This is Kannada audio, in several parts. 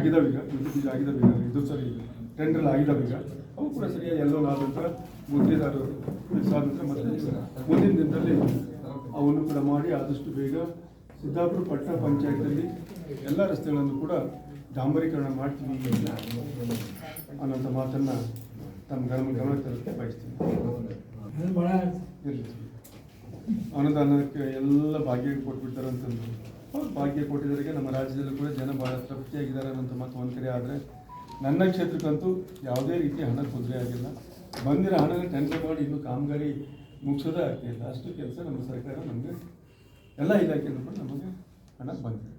ಆಗಿದಾವೆ ಈಗ ಬೀಜ ಆಗಿದಾವೆ ಈಗ ಇದು ಸರಿ ಟೆಂಡರ್ ಆಗಿದಾವೆ ಈಗ ಅವು ಕೂಡ ಸರಿಯಾಗಿ ಎಲ್ಲೋ ಆದ ನಂತರ ಗುತ್ತಿಗೆದಾರರು ಆದ ನಂತರ ಮತ್ತೆ ಮುಂದಿನ ದಿನದಲ್ಲಿ ಅವನ್ನು ಕೂಡ ಮಾಡಿ ಆದಷ್ಟು ಬೇಗ ಸಿದ್ದಾಪುರ ಪಟ್ಟಣ ಪಂಚಾಯತಲ್ಲಿ ಎಲ್ಲ ರಸ್ತೆಗಳನ್ನು ಕೂಡ ಡಾಂಬರೀಕರಣ ಮಾಡ್ತೀವಿ ಅನ್ನೋಂಥ ಮಾತನ್ನು ತಮ್ಮ ಗಮನಕ್ಕೆ ತರಕ್ಕೆ ಬಯಸ್ತೀನಿ. ಅನುದಾನಕ್ಕೆ ಎಲ್ಲ ಭಾಗ್ಯ ಕೊಟ್ಬಿಡ್ತಾರೆ ಅಂತಂದು ಭಾಗ್ಯ ಕೊಟ್ಟಿದ್ದರಿಗೆ ನಮ್ಮ ರಾಜ್ಯದಲ್ಲೂ ಕೂಡ ಜನ ಭಾಳ ತೃಪ್ತಿಯಾಗಿದ್ದಾರೆ ಅನ್ನೋಂಥ ಮಾತು ಒಂದು ಕಡೆ. ಆದರೆ ನನ್ನ ಕ್ಷೇತ್ರಕ್ಕಂತೂ ಯಾವುದೇ ರೀತಿ ಹಣ ತೊಂದರೆ ಆಗಿಲ್ಲ. ಬಂದಿರೋ ಹಣನ ಟೆಂಡರ್ ಮಾಡಿ ಇನ್ನೂ ಕಾಮಗಾರಿ ಮುಗಿಸೋದೇ ಆಗ್ತಿಲ್ಲ. ಅಷ್ಟು ಕೆಲಸ ನಮ್ಮ ಸರ್ಕಾರ ನಮಗೆ ಎಲ್ಲ ಇಲಾಖೆಯಲ್ಲೂ ಕೂಡ ನಮಗೆ ಹಣ ಬಂದಿದೆ.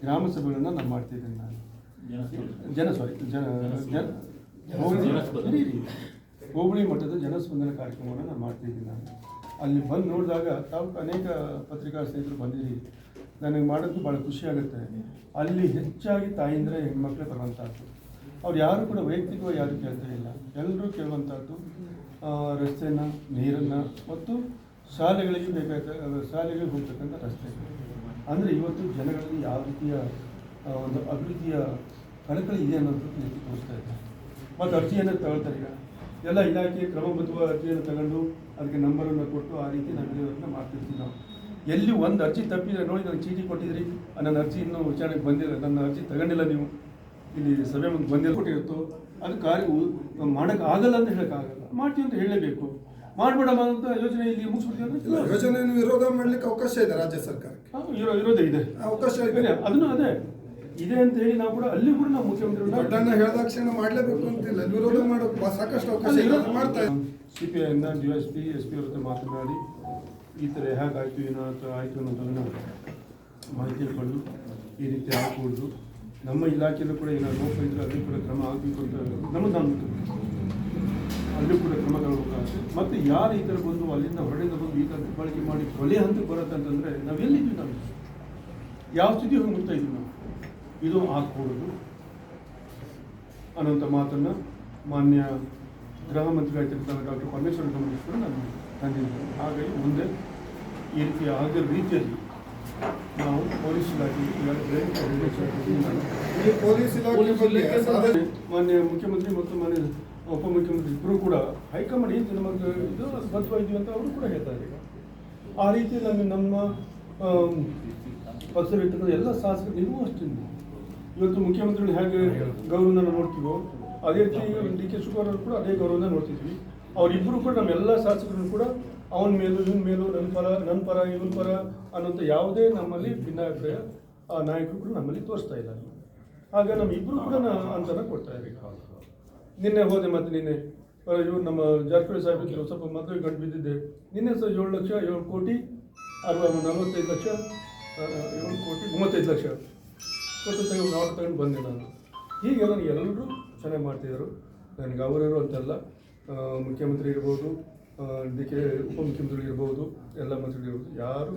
ಗ್ರಾಮ ಸಭೆಗಳನ್ನು ನಾನು ಮಾಡ್ತಿದ್ದೇನೆ. ನಾನು ಹೋಬಳಿ ಮಟ್ಟದ ಜನಸ್ಪಂದನ ಕಾರ್ಯಕ್ರಮವನ್ನು ನಾನು ಮಾಡ್ತಿದ್ದೀನಿ. ನಾನು ಅಲ್ಲಿ ಬಂದು ನೋಡಿದಾಗ ತಾವು ಅನೇಕ ಪತ್ರಿಕಾ ಸ್ನೇಹಿತರು ಬಂದಿರಿ, ನನಗೆ ಮಾಡೋದು ಭಾಳ ಖುಷಿ ಆಗುತ್ತೆ. ಅಲ್ಲಿ ಹೆಚ್ಚಾಗಿ ತಾಯಿಂದರೆ ಹೆಣ್ಮಕ್ಳೇ ಬರುವಂಥದ್ದು. ಅವ್ರು ಯಾರು ಕೂಡ ವೈಯಕ್ತಿಕವಾಗಿ ಯಾರು ಕೇಳ್ತಾ ಇಲ್ಲ, ಎಲ್ಲರೂ ಕೇಳುವಂಥದ್ದು ರಸ್ತೆಯನ್ನು, ನೀರನ್ನು ಮತ್ತು ಶಾಲೆಗಳಿಗೆ ಶಾಲೆಗೆ ಹೋಗ್ತಕ್ಕಂಥ ರಸ್ತೆ. ಅಂದರೆ ಇವತ್ತು ಜನಗಳಲ್ಲಿ ಯಾವ ರೀತಿಯ ಒಂದು ಅಭಿವೃದ್ಧಿಯ ಕಳಕಳಿ ಇದೆ ಅನ್ನೋದು ರೀತಿ ತೋರಿಸ್ತಾ ಇದ್ದಾರೆ. ಮತ್ತು ಅರ್ಜಿಯನ್ನು ತಗೊಳ್ತಾರೆ. ಈಗ ಎಲ್ಲ ಇಲಾಖೆ ಕ್ರಮಬದ್ಧವಾದ ಅರ್ಜಿಯನ್ನು ತಗೊಂಡು ಅದಕ್ಕೆ ನಂಬರನ್ನು ಕೊಟ್ಟು ಆ ರೀತಿ ನಾವು ಇಲ್ಲಿವರೆಗೆ ಮಾಡ್ತಿರ್ತೀವಿ. ನಾವು ಎಲ್ಲಿ ಒಂದು ಅರ್ಜಿ ತಪ್ಪಿದ್ರೆ ನೋಡಿ, ನನಗೆ ಚೀಟಿ ಕೊಟ್ಟಿದ್ರಿ, ನನ್ನ ಅರ್ಜಿ ಇನ್ನೂ ವಿಚಾರಣೆಗೆ ಬಂದಿಲ್ಲ, ನನ್ನ ಅರ್ಜಿ ತಗೊಂಡಿಲ್ಲ, ನೀವು ಇಲ್ಲಿ ಸಭೆ ಮುಂದೆ ಬಂದಿಲ್ಲ ಕೊಟ್ಟಿರುತ್ತೋ ಅದು ಕಾರ್ಯ ಮಾಡೋಕ್ಕೆ ಆಗಲ್ಲ ಅಂತ ಹೇಳೋಕ್ಕಾಗಲ್ಲ. ಮಾಡ್ತೀವಿ ಅಂತ ಹೇಳಲೇಬೇಕು. ಮಾಡಬೇಡಮ್ಮ ಅಂತ ಯೋಜನೆ ಇಲ್ಲಿ ಮುಗಿಸ್ಬಿಡ್ತೀವಿ ಅಂದ್ರೆ ಯೋಜನೆಯನ್ನು ವಿರೋಧ ಮಾಡಲಿಕ್ಕೆ ಅವಕಾಶ ಇದೆ ರಾಜ್ಯ ಸರ್ಕಾರಕ್ಕೆ. ವಿರೋಧ ಇದೆ, ಅವಕಾಶ ಇದೆ. ಅದನ್ನು ಅದೇ ಇದೆ ಅಂತ ಹೇಳಿ ನಾವು ಕೂಡ ಅಲ್ಲಿ ಕೂಡ ನಾವು ಮುಖ್ಯಮಂತ್ರಿಗಳು ದೊಡ್ಡಣ್ಣ ಹೇಳಿದಾಕ್ಷಣ ಮಾಡಲೇಬೇಕು ಅಂತಿಲ್ಲ, ವಿರೋಧ ಮಾಡೋಕೆ ಸಾಕಷ್ಟು ಅವಕಾಶ ಮಾಡ್ತಾ ಇದ್ದಾರೆ. CPIಯಿಂದ DSP SP ಅವ್ರ ಹತ್ರ ಮಾತನಾಡಿ ಈ ಥರ ಹೇಗಾಯಿತು ಏನಾಯ್ತು ಆಯಿತು ಅನ್ನೋದನ್ನು ಮಾಹಿತಿ ಪಡೆದು ಈ ರೀತಿ ಆಗಕೂಡದು. ನಮ್ಮ ಇಲಾಖೆಯಲ್ಲೂ ಕೂಡ ಏನಾದ್ರು ಲೋಪ ಇದ್ದರೆ ಅಲ್ಲಿ ಕೂಡ ಕ್ರಮ ಆಗಬೇಕು ಅಂತ ನಮ್ಮದು ಅಲ್ಲೂ ಕೂಡ ಕ್ರಮ ತಗೊಳ್ಬೇಕಾಗುತ್ತೆ. ಮತ್ತು ಯಾರು ಈ ಥರ ಬಂದು ಅಲ್ಲಿಂದ ಹೊರಡಿಂದ ಬಂದು ಈ ಥರ ಬಳಕೆ ಮಾಡಿ ಕೊಲೆ ಹಂತಕ್ಕೆ ಬರುತ್ತಂತಂದರೆ ನಾವು ಎಲ್ಲಿದ್ದೀವಿ, ನಾವು ಯಾವ ಸ್ಥಿತಿ ಹೋಗಿ ಮುಟ್ತಾ ಇದ್ದೀವಿ ನಾವು. ಇದು ಆಗಕೂಡದು ಅನ್ನೋಂಥ ಮಾತನ್ನು ಮಾನ್ಯ ಗೃಹ ಮಂತ್ರಿಗಳಾಗಿರ್ತಕ್ಕಂಥ ಡಾಕ್ಟರ್ ಪರಮೇಶ್ವರ್ ಗಮನಕ್ಕೆ ಕೂಡ ನಾನು ತಂದಿದ್ದೇನೆ. ಹಾಗಾಗಿ ಮುಂದೆ ಈ ರೀತಿ ಆಗದ ರೀತಿಯಲ್ಲಿ ನಾವು ಪೊಲೀಸ್ ಇಲಾಖೆ ಮಾನ್ಯ ಮುಖ್ಯಮಂತ್ರಿ ಮತ್ತು ಮಾನ್ಯ ಉಪಮುಖ್ಯಮಂತ್ರಿ ಇಬ್ಬರು ಕೂಡ ಹೈಕಮಾಂಡ್ ಏನು ನಮಗೆ ಇದು ಬದ್ಧವಾಗಿದ್ದೀವಿ ಅಂತ ಅವರು ಕೂಡ ಹೇಳ್ತಾರೆ. ಈಗ ಆ ರೀತಿ ನಮ್ಮ ಪಕ್ಷದಲ್ಲಿರ್ತಕ್ಕಂಥ ಎಲ್ಲ ಶಾಸಕರು ನೀವು ಅಷ್ಟೇ. ಇವತ್ತು ಮುಖ್ಯಮಂತ್ರಿಗಳು ಹೇಗೆ ಗೌರವನ ನೋಡ್ತೀವೋ ಅದೇ ರೀತಿ DK ಶಿವಕುಮಾರ್ ಅವರು ಕೂಡ ಅದೇ ಗೌರವನ ನೋಡ್ತಿದ್ವಿ. ಅವರಿಬ್ಬರು ಕೂಡ ನಮ್ಮೆಲ್ಲ ಶಾಸಕರನ್ನು ಕೂಡ ಅವನ ಮೇಲೂ ಇವನ ಮೇಲೂ ನನ್ನ ಪರ ಇವನ ಪರ ಅನ್ನೋಂಥ ಯಾವುದೇ ನಮ್ಮಲ್ಲಿ ಭಿನ್ನಾಭಿಪ್ರಾಯ ಆ ನಾಯಕರು ಕೂಡ ನಮ್ಮಲ್ಲಿ ತೋರಿಸ್ತಾ ಇಲ್ಲ. ಆಗ ನಮ್ಮ ಇಬ್ಬರು ಕೂಡ ಅಂತರ ಕೊಡ್ತಾ ಇದ್ದೀವಿ. ನಿನ್ನೆ ಹೋದೆ, ಮತ್ತು ನಿನ್ನೆ ಇವರು ನಮ್ಮ ಜಾರಕಿಹೊಳಿ ಸಾಹೇಬ್ ಸ್ವಲ್ಪ ಮದುವೆ ಗಂಟು ಬಿದ್ದಿದ್ದೆ. ನಿನ್ನೆ ಸಹ 7 ಕೋಟಿ 45 ಲಕ್ಷ 7 ಕೋಟಿ 35 ಲಕ್ಷ ಕೊಟ್ಟು ತಗೊಂಡು ಬಂದೆ ನಾನು. ಹೀಗೆ ನನಗೆ ಎಲ್ಲರೂ ಚೆನ್ನಾಗಿ ಮಾಡ್ತಿದ್ದರು. ನನಗೆ ಅವರಿರೋ ಅಂತೆಲ್ಲ ಮುಖ್ಯಮಂತ್ರಿ ಇರ್ಬೋದು, DK ಉಪಮುಖ್ಯಮಂತ್ರಿಗಳು ಇರ್ಬೋದು, ಎಲ್ಲ ಮಂತ್ರಿಗಳು ಇರ್ಬೋದು, ಯಾರು